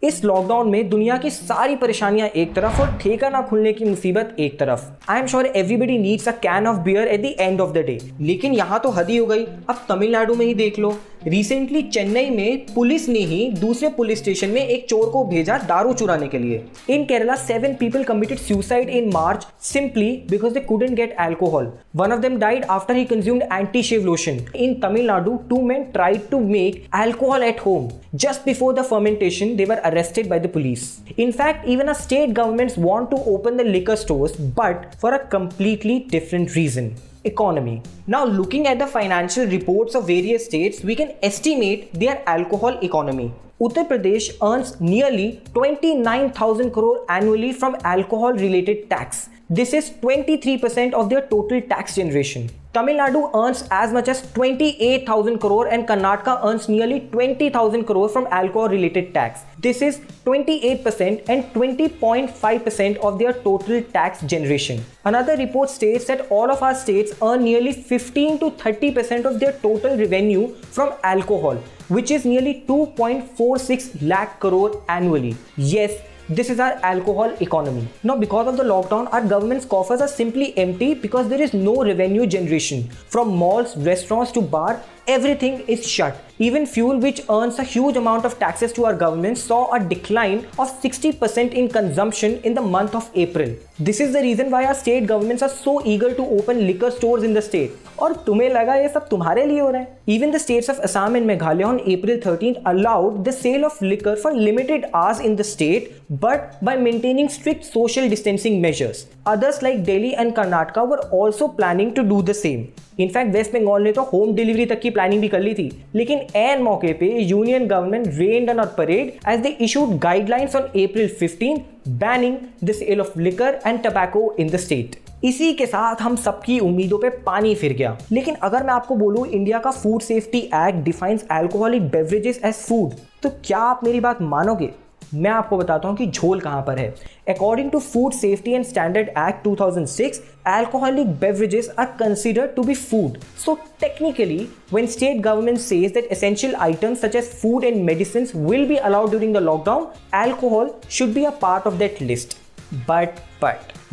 इस लॉकडाउन में दुनिया की सारी परेशानियां एक तरफ और ठेका ना खुलने की मुसीबत एक तरफ। I am sure everybody needs a can of beer at the end of the day. लेकिन यहाँ तो हद ही हो गई। अब तमिलनाडु में ही देख लो, रिसेंटली चेन्नई में पुलिस ने ही दूसरे पुलिस स्टेशन में एक चोर को भेजा दारू चुराने के लिए। इन Kerala 7 people committed suicide in March simply because they couldn't get alcohol. One of them died after he consumed anti-shave lotion. In Tamil Nadu, 2 men tried to make alcohol at home. Just before the fermentation, they were arrested by the police. In fact, even our state governments want to open the liquor stores, but for a completely different reason. Economy. Now looking at the financial reports of various states, we can estimate their alcohol economy. Uttar Pradesh earns nearly 29,000 crore annually from alcohol related tax. This is 23% of their total tax generation. Tamil Nadu earns as much as 28,000 crore and Karnataka earns nearly 20,000 crore from alcohol related tax. This is 28% and 20.5% of their total tax generation. Another report states that all of our states earn nearly 15 to 30% of their total revenue from alcohol, which is nearly 2.46 lakh crore annually. Yes, this is our alcohol economy. Now, because of the lockdown, our government's coffers are simply empty because there is no revenue generation. From malls, restaurants to bar, everything is shut. Even fuel, which earns a huge amount of taxes to our government, saw a decline of 60% in consumption in the month of April. This is the reason why our state governments are so eager to open liquor stores in the state. और तुम्हें लगा ये सब तुम्हारे लिए हो रहा है? Even the states of Assam and Meghalaya on April 13th allowed the sale of liquor for limited hours in the state, but by maintaining strict social distancing measures. Others like Delhi and Karnataka were also planning to do the same. In fact West Bengal ने तो home delivery तक की planning भी कर ली थी, लेकिन ऐन मौके पे union government rained on parade as they issued guidelines on April 15 banning the sale of liquor and tobacco in the state. इसी के साथ हम सबकी उम्मीदों पे पानी फिर गया। लेकिन अगर मैं आपको बोलूं इंडिया का food safety act defines alcoholic beverages as food, तो क्या आप मेरी बात मानोगे? मैं आपको बताता हूं कि झोल कहां पर है। According to Food Safety and Standard Act 2006, alcoholic beverages are considered to be food. So technically, when state government says that essential items such as food and medicines will be allowed during the lockdown, alcohol should be a part of that list. But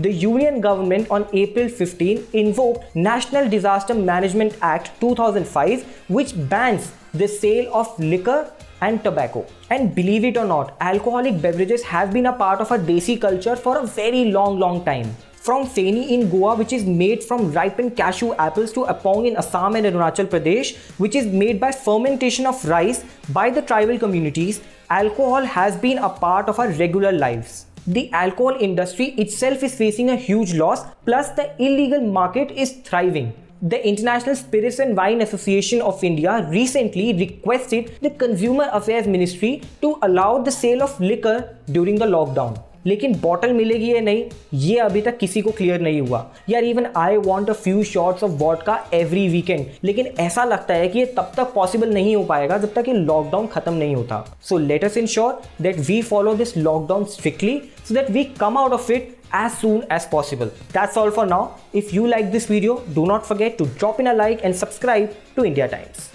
the union government on April 15 invoked National Disaster Management Act 2005, which bans the sale of liquor and tobacco. And believe it or not, alcoholic beverages have been a part of our desi culture for a very long time. From Feni in Goa, which is made from ripened cashew apples, to Apong in Assam and Arunachal Pradesh, which is made by fermentation of rice by the tribal communities, alcohol has been a part of our regular lives. The alcohol industry itself is facing a huge loss, plus the illegal market is thriving. The International Spirits and Wine Association of India recently requested the Consumer Affairs Ministry to allow the sale of liquor during the lockdown. लेकिन bottle मिलेगी या नहीं, ये अभी तक किसी को clear नहीं हुआ। यार even I want a few shots of vodka every weekend, लेकिन ऐसा लगता है कि ये तब तक पॉसिबल नहीं हो पाएगा जब तक ये लॉकडाउन खत्म नहीं होता। So let us ensure that we follow this lockdown strictly so that we come out of it as soon as possible. That's all for now. If you like this video, do not forget to drop in a like and subscribe to India Times.